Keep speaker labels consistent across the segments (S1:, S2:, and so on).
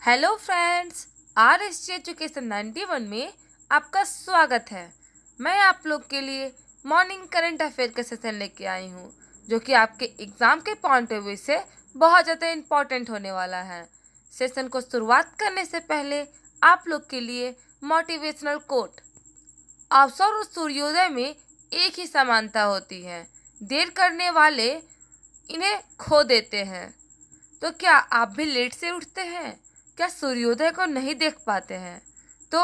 S1: Hello friends, RSG education 91 में आपका स्वागत है। मैं आप लोग के लिए मॉर्निंग करंट अफेयर का सेशन लेके आई हूँ, जो कि आपके एग्ज़ाम के पॉइंट ऑफ व्यू से बहुत ज़्यादा इम्पोर्टेंट होने वाला है। सेशन को शुरुआत करने से पहले आप लोग के लिए मोटिवेशनल कोट। अवसर और सूर्योदय में एक ही समानता होती है, देर करने वाले इन्हें खो देते हैं। तो क्या आप भी लेट से उठते हैं? क्या सूर्योदय को नहीं देख पाते हैं? तो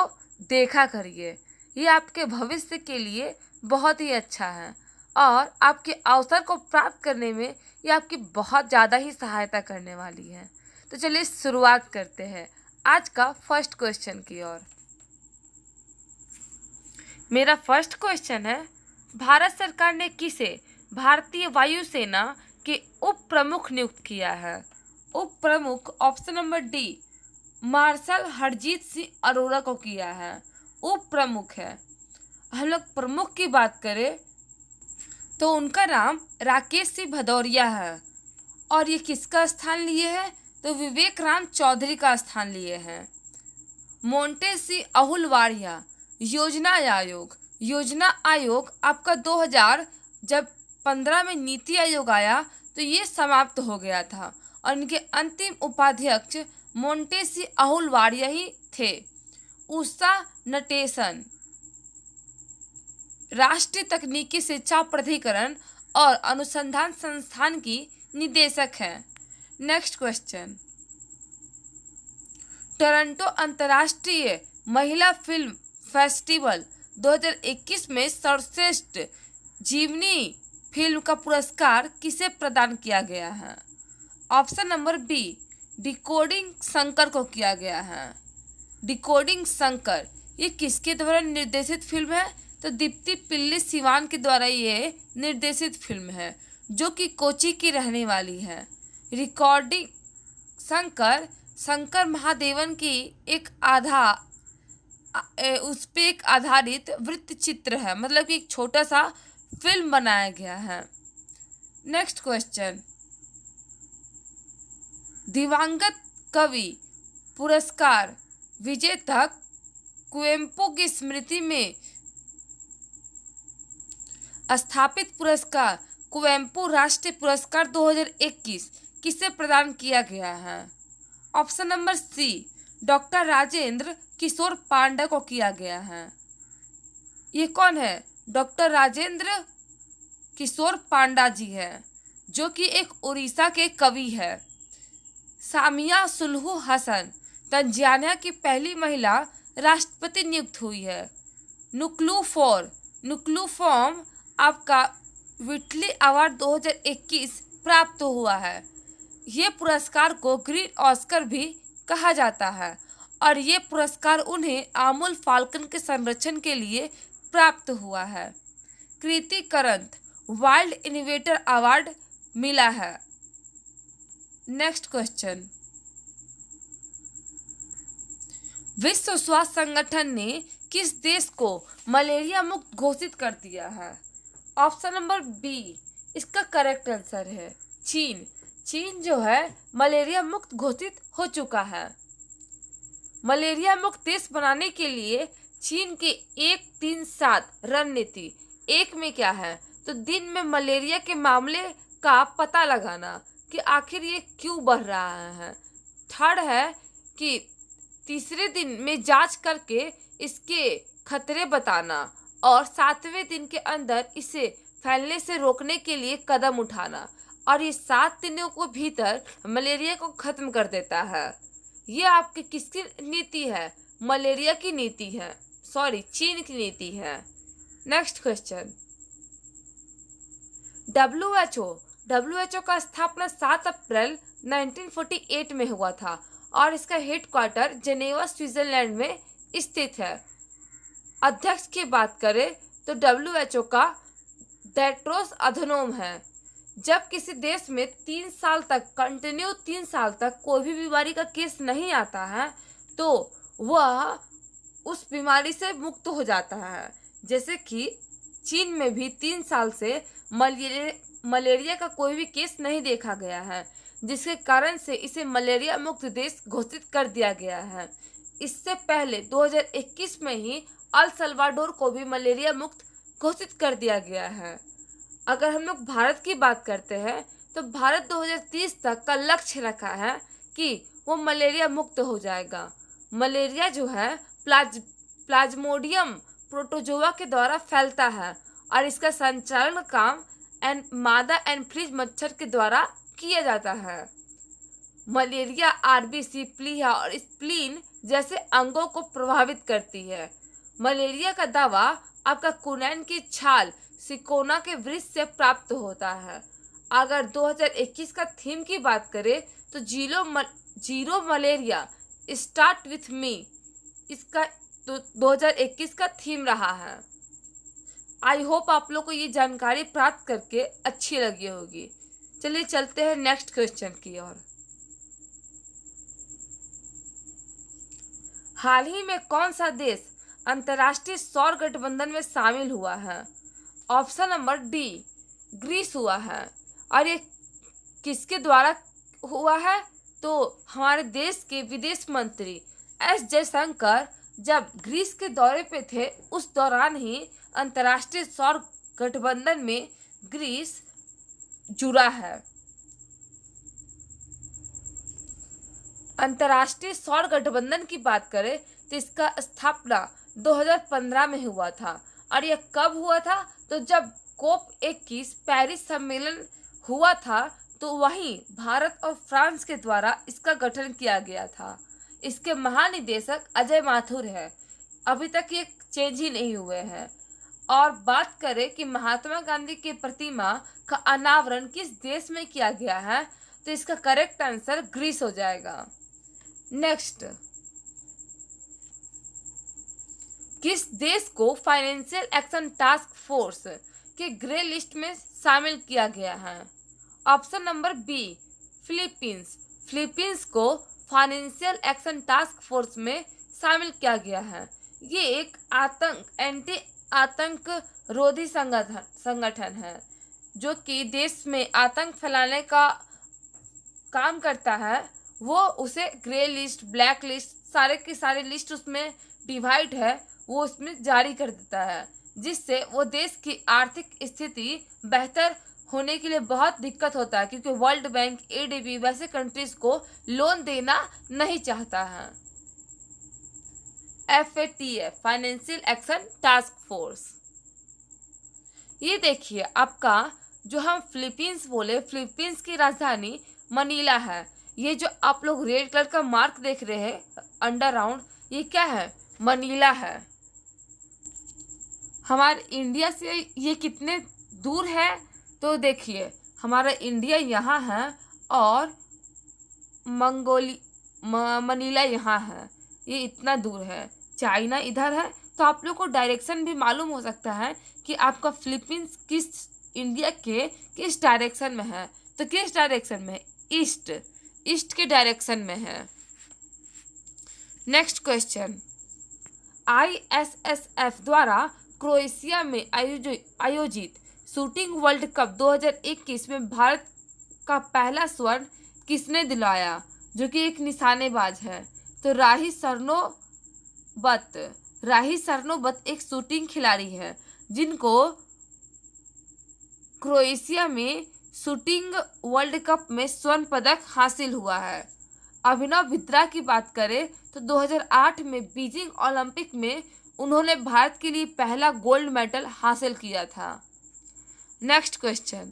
S1: देखा करिए, ये आपके भविष्य के लिए बहुत ही अच्छा है और आपके अवसर को प्राप्त करने में ये आपकी बहुत ज़्यादा ही सहायता करने वाली है। तो चलिए शुरुआत करते हैं आज का फर्स्ट क्वेश्चन की ओर। मेरा फर्स्ट क्वेश्चन है, भारत सरकार ने किसे भारतीय वायुसेना के उप प्रमुख नियुक्त किया है? उप प्रमुख option number D marshal Harjeet Singh Arora को किया है। उप प्रमुख है। हम लोग प्रमुख की बात करें तो उनका नाम राकेश सिंह भदौरिया है और ये किसका स्थान लिए है? तो विवेक राम चौधरी का स्थान लिए हैं। मोंटेसी अहुलवाड़िया योजना आयोग आपका 2000 जब 15 में नीति आयोग आया तो ये समाप्त हो गया था और इनके अंतिम उपाध्यक्ष मोंटेसी अहुलवाड़िया ही थे। उषा नटेशन राष्ट्रीय तकनीकी शिक्षा प्राधिकरण और अनुसंधान संस्थान की निदेशक हैं। नेक्स्ट क्वेश्चन, टोरंटो अंतर्राष्ट्रीय महिला फिल्म फेस्टिवल 2021 में सर्वश्रेष्ठ जीवनी फिल्म का पुरस्कार किसे प्रदान किया गया है? ऑप्शन नंबर बी डिकोडिंग शंकर को किया गया है। डिकोडिंग शंकर ये किसके द्वारा निर्देशित फिल्म है? तो दीप्ति पिल्ली सिवान के द्वारा ये निर्देशित फिल्म है, जो कि कोची की रहने वाली है। रिकॉर्डिंग शंकर महादेवन की उस पे एक आधारित वृत्त चित्र है, मतलब कि एक छोटा सा फिल्म बनाया गया है। नेक्स्ट क्वेश्चन, दिवंगत कवि पुरस्कार विजेता कुवेम्पू की स्मृति में स्थापित पुरस्कार कुवेम्पू राष्ट्रीय पुरस्कार 2021 किसे प्रदान किया गया है? Option number C doctor Rajendra Kishore Panda को किया गया है। ये कौन है? डॉक्टर राजेंद्र किशोर पांडा जी है, जो कि एक उड़ीसा के कवि है। सामिया सुलहू हसन तंजानिया की पहली महिला राष्ट्रपति नियुक्त हुई है। नुक्लू फॉर्म आपका विटली अवार्ड 2021 प्राप्त हुआ है। ये पुरस्कार को ग्रीन ऑस्कर भी कहा जाता है और ये पुरस्कार उन्हें आमुल फाल्कन के संरक्षण के लिए प्राप्त हुआ है। कृति करंत वाइल्ड इनोवेटर अवार्ड मिला है। नेक्स्ट क्वेश्चन, विश्व स्वास्थ्य संगठन ने किस देश को मलेरिया मुक्त घोषित कर दिया है? ऑप्शन नंबर बी इसका करेक्ट आंसर है चीन। चीन जो है मलेरिया मुक्त घोषित हो चुका है। मलेरिया मुक्त देश बनाने के लिए चीन की 1-3-7 रणनीति, एक में क्या है? तो दिन में मलेरिया के मामले का पता लगाना कि आखिर ये क्यों बढ़ रहा है। थर्ड है कि तीसरे दिन में जांच करके इसके खतरे बताना और 7वें दिन के अंदर इसे फैलने से रोकने के लिए कदम उठाना, और ये 7 दिनों को भीतर मलेरिया को खत्म कर देता है। ये आपकी किसकी नीति है? मलेरिया की नीति है, चीन की नीति है। नेक्स्ट क्वेश्चन, WHO का स्थापना 7 अप्रैल 1948 में हुआ था और इसका हेडक्वार्टर जेनेवा स्विट्जरलैंड में स्थित है। अध्यक्ष की बात करें तो WHO का टेड्रोस अधनोम है। जब किसी देश में 3 साल तक कोई भी बीमारी का केस नहीं आता है तो वह उस बीमारी से मुक्त हो जाता है। जैसे कि चीन में भी 3 साल से मलेरिया का कोई भी केस नहीं देखा गया है, जिसके कारण से इसे मलेरिया मुक्त देश घोषित कर दिया गया है। इससे पहले 2021 में ही अल सल्वाडोर को भी मलेरिया मुक्त घोषित कर दिया गया है। अगर हम लोग भारत की बात करते हैं तो भारत 2030 तक का लक्ष्य रखा है कि वो मलेरिया मुक्त हो जाएगा। मलेरिया जो है प्लाज्मोडियम प्रोटोजोआ के द्वारा फैलता है और इसका संचालन काम मादा एनफ्रीज मच्छर के द्वारा किया जाता है। मलेरिया आरबीसी, प्लीहा और स्प्लीन जैसे अंगों को प्रभावित करती है। मलेरिया का दवा आपका कुनैन की छाल सिकोना के वृक्ष से प्राप्त होता है। अगर 2021 का थीम की बात करें तो zero malaria start with me, इसका 2021 का थीम रहा है। आई होप आप लोग को ये जानकारी प्राप्त करके अच्छी लगी होगी। चलिए चलते हैं नेक्स्ट क्वेश्चन की ओर। हाल ही में कौन सा देश अंतर्राष्ट्रीय सौर गठबंधन में शामिल हुआ है? ऑप्शन नंबर डी, ग्रीस हुआ है। और ये किसके द्वारा हुआ है? तो हमारे देश के विदेश मंत्री एस जयशंकर जब ग्रीस के दौरे पे थे उस दौरान ही अंतर्राष्ट्रीय सौर गठबंधन में ग्रीस जुड़ा है। अंतर्राष्ट्रीय सौर गठबंधन की बात करें तो इसका स्थापना 2015 में हुआ था। और यह कब हुआ था? तो जब कोप 21 पेरिस सम्मेलन हुआ था तो वहीं भारत और फ्रांस के द्वारा इसका गठन किया गया था। इसके महानिदेशक अजय माथुर है। अभी तक ये चेंज ही नहीं हुए हैं। और बात करें कि महात्मा गांधी की प्रतिमा का अनावरण किस देश में किया गया है तो इसका करेक्ट आंसर ग्रीस हो जाएगा। नेक्स्ट, किस देश को फाइनेंशियल एक्शन टास्क फोर्स के ग्रे लिस्ट में शामिल किया गया है? Option number B, Philippines. Philippines को फाइनेंशियल एक्शन टास्क फोर्स में शामिल किया गया है। ये एक एंटी आतंक रोधी संगठन है जो कि देश में आतंक फैलाने का काम करता है। वो उसे ग्रे लिस्ट, ब्लैक लिस्ट, सारे की सारी लिस्ट उसमें डिवाइड है, वो उसमें जारी कर देता है, जिससे वो देश की आर्थिक स्थिति बेहतर होने के लिए बहुत दिक्कत होता है, क्योंकि वर्ल्ड बैंक, एडीबी वैसे कंट्रीज को लोन देना नहीं चाहता है। FATF, financial action task force. ये देखिए आपका जो हम फिलीपींस बोले, फिलीपींस की राजधानी मनीला है। ये जो आप लोग रेड कलर का मार्क देख रहे हैं अंडर राउंड, ये क्या है? मनीला है। हमारे इंडिया से ये कितने दूर है? तो देखिए हमारा इंडिया यहाँ है और मनीला यहाँ है। ये इतना दूर है। चाइना इधर है। तो आप लोग को डायरेक्शन भी मालूम हो सकता है कि आपका फिलीपींस किस इंडिया के किस डायरेक्शन में है। तो किस डायरेक्शन में है? ईस्ट के डायरेक्शन में है। नेक्स्ट क्वेश्चन, ISSF द्वारा क्रोएशिया में आयोजित शूटिंग वर्ल्ड कप 2021 में भारत का पहला स्वर्ण किसने दिलाया? जो कि एक निशानेबाज है। तो राही सरनोबत एक शूटिंग खिलाड़ी है जिनको क्रोएशिया में शूटिंग वर्ल्ड कप में स्वर्ण पदक हासिल हुआ है। अभिनव बित्रा की बात करें तो 2008 में बीजिंग ओलंपिक में उन्होंने भारत के लिए पहला गोल्ड मेडल हासिल किया था। नेक्स्ट क्वेश्चन,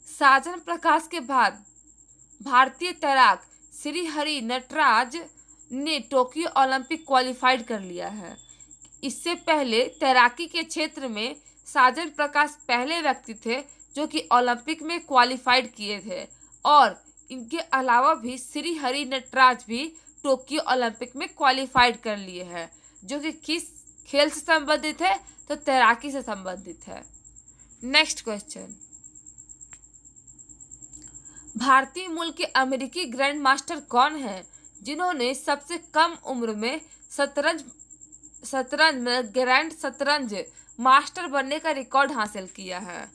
S1: साजन प्रकाश के बाद भारतीय तैराक श्रीहरि नटराज ने टोक्यो ओलंपिक क्वालिफाइड कर लिया है। इससे पहले तैराकी के क्षेत्र में साजन प्रकाश पहले व्यक्ति थे जो कि ओलंपिक में क्वालिफाइड किए थे। और इनके अलावा भी श्रीहरि नटराज भी टोक्यो ओलंपिक में क्वालिफाइड कर लिए हैं, जो कि किस खेल से संबंधित है? तो तैराकी से संबंधित है। नेक्स्ट क्वेश्चन, भारतीय मूल के अमेरिकी ग्रैंड मास्टर कौन है जिन्होंने सबसे कम उम्र में शतरंज में ग्रैंड शतरंज मास्टर बनने का रिकॉर्ड हासिल किया है?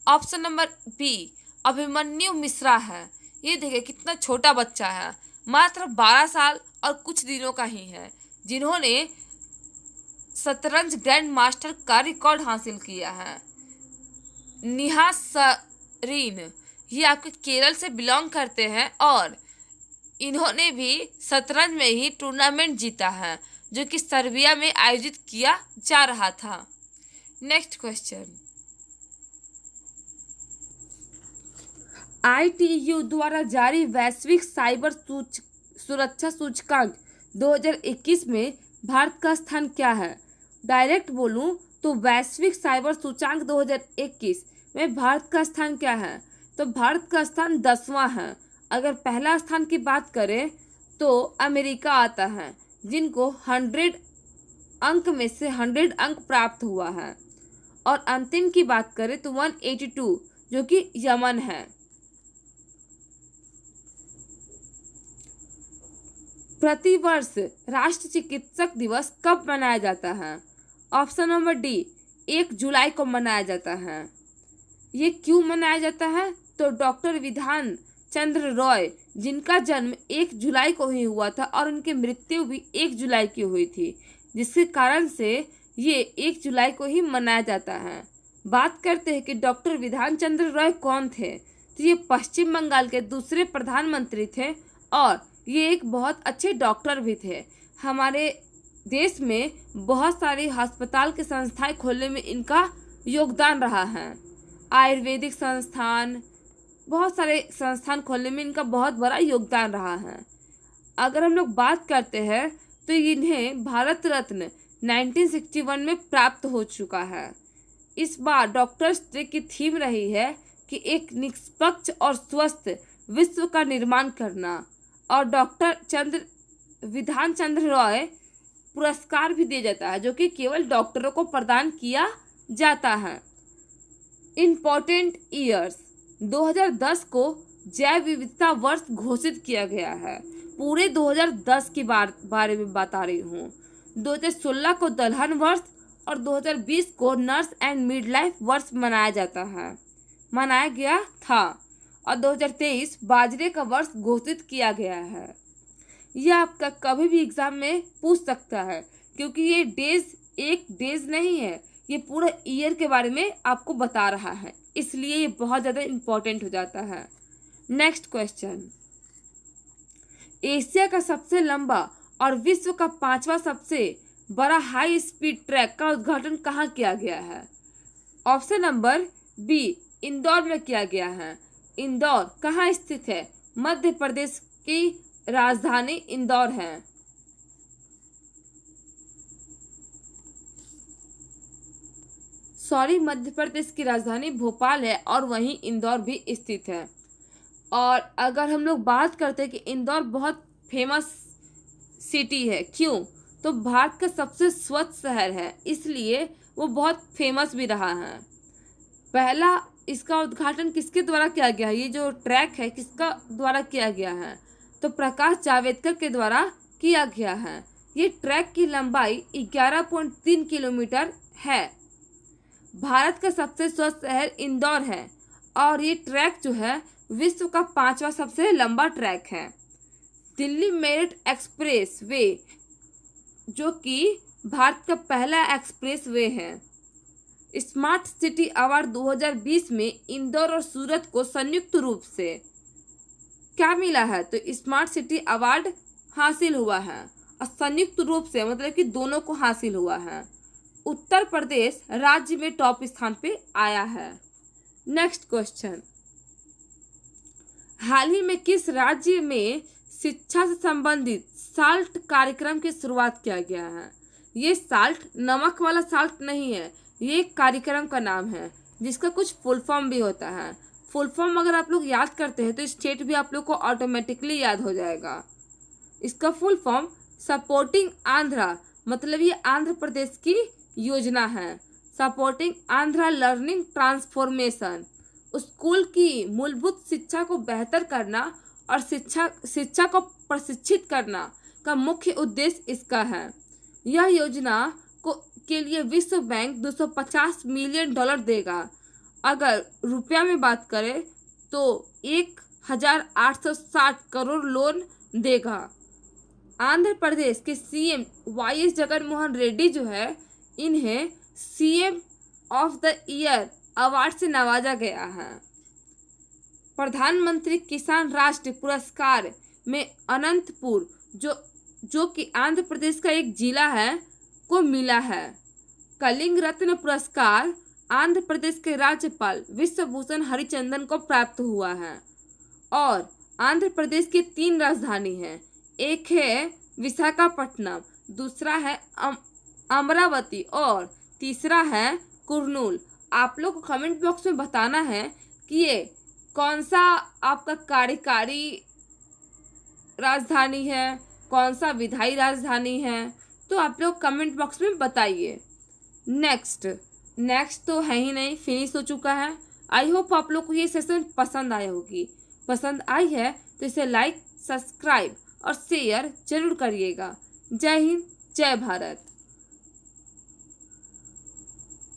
S1: Option number B, Abhimanyu Mishra है। ये देखिए कितना छोटा बच्चा है, मात्र 12 साल और कुछ दिनों का ही है, जिन्होंने शतरंज ग्रैंड मास्टर का रिकॉर्ड हासिल किया है। नेहा सरीन, ये आपके केरल से बिलोंग करते हैं और इन्होंने भी शतरंज में ही टूर्नामेंट जीता है, जो कि सर्बिया में आयोजित किया जा रहा था। नेक्स्ट क्वेश्चन, ITU द्वारा जारी वैश्विक साइबर सुरक्षा सूचकांक 2021 में भारत का स्थान क्या है? डायरेक्ट बोलूं तो वैश्विक साइबर सूचकांक 2021 में भारत का स्थान क्या है? तो भारत का स्थान 10वां है। अगर पहला स्थान की बात करें तो अमेरिका आता है, जिनको 100 अंक में से 100 अंक प्राप्त हुआ है, और अंतिम की बात करें तो 182, जो कि यमन है। प्रतिवर्ष राष्ट्रीय चिकित्सक दिवस कब मनाया जाता है? ऑप्शन नंबर डी, 1 जुलाई को मनाया जाता है। ये क्यों मनाया जाता है? तो डॉक्टर विधान चंद्र रॉय, जिनका जन्म 1 जुलाई को ही हुआ था और उनकी मृत्यु भी 1 जुलाई की हुई थी, जिसके कारण से ये 1 जुलाई को ही मनाया जाता है। बात करते हैं कि डॉक्टर विधान चंद्र रॉय कौन थे, तो ये पश्चिम बंगाल के दूसरे प्रधानमंत्री थे और ये एक बहुत अच्छे डॉक्टर भी थे। हमारे देश में बहुत सारे अस्पताल के संस्थाएं खोलने में इनका योगदान रहा है। आयुर्वेदिक संस्थान, बहुत सारे संस्थान खोलने में इनका बहुत बड़ा योगदान रहा है। अगर हम लोग बात करते हैं तो इन्हें भारत रत्न 1961 में प्राप्त हो चुका है। इस बार डॉक्टर्स डे की थीम रही है कि एक निष्पक्ष और स्वस्थ विश्व का निर्माण करना, और डॉक्टर विधान चंद्र रॉय पुरस्कार भी दिया जाता है, जो कि केवल डॉक्टरों को प्रदान किया जाता है। इम्पोर्टेंट ईयर्स, 2010 को जैव विविधता वर्ष घोषित किया गया है। पूरे 2010 के बारे में बता रही हूँ। 2016 को दलहन वर्ष और 2020 को नर्स एंड मिडलाइफ वर्ष मनाया गया था, और 2023 बाजरे का वर्ष घोषित किया गया है। यह आपका कभी भी एग्जाम में पूछ सकता है, क्योंकि ये एक डेज नहीं है, ये पूरा ईयर के बारे में आपको बता रहा है, इसलिए ये बहुत ज़्यादा इम्पोर्टेंट हो जाता है। नेक्स्ट क्वेश्चन, एशिया का सबसे लंबा और विश्व का 5वां सबसे बड़ा हाई स्पीड ट्रैक का उद्घाटन कहाँ किया गया है? ऑप्शन नंबर बी, इंदौर में किया गया है। इंदौर कहाँ स्थित है? मध्य प्रदेश की राजधानी इंदौर है। मध्य प्रदेश की राजधानी भोपाल है और वहीं इंदौर भी स्थित है। और अगर हम लोग बात करते हैं कि इंदौर बहुत फेमस सिटी है, क्यों? तो भारत का सबसे स्वच्छ शहर है, इसलिए वो बहुत फेमस भी रहा है। पहला इसका उद्घाटन किसके द्वारा किया गया है? ये जो ट्रैक है किसका द्वारा किया गया है? तो प्रकाश जावड़ेकर के द्वारा किया गया है। ये ट्रैक की लंबाई 11.3 किलोमीटर है। भारत का सबसे स्वच्छ शहर इंदौर है और ये ट्रैक जो है विश्व का 5वां सबसे लंबा ट्रैक है। दिल्ली मेरठ एक्सप्रेस वे, जो कि भारत का पहला एक्सप्रेस वे है। स्मार्ट सिटी अवार्ड 2020 में इंदौर और सूरत को संयुक्त रूप से क्या मिला है? तो स्मार्ट सिटी अवार्ड हासिल हुआ है, और संयुक्त रूप से मतलब कि दोनों को हासिल हुआ है। उत्तर प्रदेश राज्य में टॉप स्थान पे आया है। नेक्स्ट क्वेश्चन, हाल ही में किस राज्य में शिक्षा से संबंधित साल्ट कार्यक्रम की शुरुआत किया गया है? ये साल्ट नमक वाला साल्ट नहीं है, ये एक कार्यक्रम का नाम है जिसका कुछ फुल फॉर्म भी होता है। फुल फॉर्म अगर आप लोग याद करते हैं तो स्टेट भी आप लोग को ऑटोमेटिकली याद हो जाएगा। इसका फुल फॉर्म सपोर्टिंग आंध्रा, मतलब ये आंध्र प्रदेश की योजना है। Supporting Andhra learning transformation, school की मूलभूत शिक्षा को बेहतर करना और शिक्षा को प्रशिक्षित करना का मुख्य उद्देश्य इसका है। यह योजना के लिए विश्व बैंक $250 मिलियन देगा। अगर रुपया में बात करें तो 1 3,860 करोड़ देगा। आंध्र प्रदेश के सीएम वाईएस जगनमोहन रेड्डी जो है, इन्हें CM of the year award से नवाजा गया है। प्रधानमंत्री किसान राष्ट्रीय पुरस्कार में अनंतपुर जो कि आंध्र प्रदेश का एक जिला है को मिला है। कलिंग रत्न पुरस्कार आंध्र प्रदेश के राज्यपाल विश्वभूषण हरिचंदन को प्राप्त हुआ है। और आंध्र प्रदेश की 3 राजधानी हैं, एक है विशाखापट्टनम, दूसरा है अमरावती और तीसरा है कुर्नूल। आप लोग को कमेंट बॉक्स में बताना है कि ये कौन सा आपका कार्यकारी राजधानी है, कौन सा विधायी राजधानी है, तो आप लोग कमेंट बॉक्स में बताइए। नेक्स्ट तो है ही नहीं, फिनिश हो चुका है। आई होप आप लोग को ये सेशन पसंद आया होगी। पसंद आई है तो इसे लाइक, सब्सक्राइब और शेयर जरूर करिएगा। जय हिंद, जय भारत।